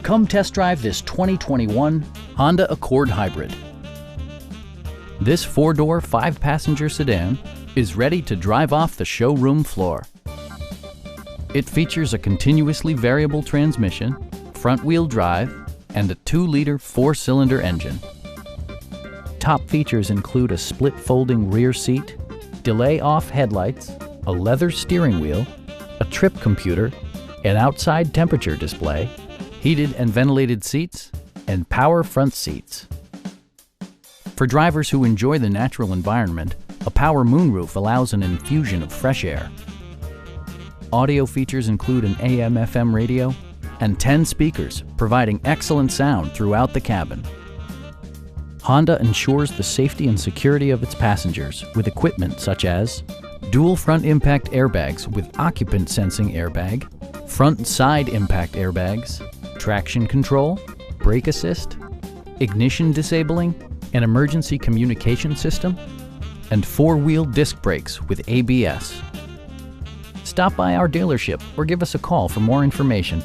Come test drive this 2021 Honda Accord Hybrid. This four-door, five-passenger sedan is ready to drive off the showroom floor. It features a continuously variable transmission, front-wheel drive, and a 2-liter four-cylinder engine. Top features include a split folding rear seat, delay-off headlights, a leather steering wheel, a trip computer, an outside temperature display, heated and ventilated seats, and power front seats. For drivers who enjoy the natural environment, a power moonroof allows an infusion of fresh air. Audio features include an AM/FM radio and 10 speakers, providing excellent sound throughout the cabin. Honda ensures the safety and security of its passengers with equipment such as dual front impact airbags with occupant sensing airbag, front and side impact airbags, traction control, brake assist, ignition disabling, an emergency communication system, and four-wheel disc brakes with ABS. Stop by our dealership or give us a call for more information.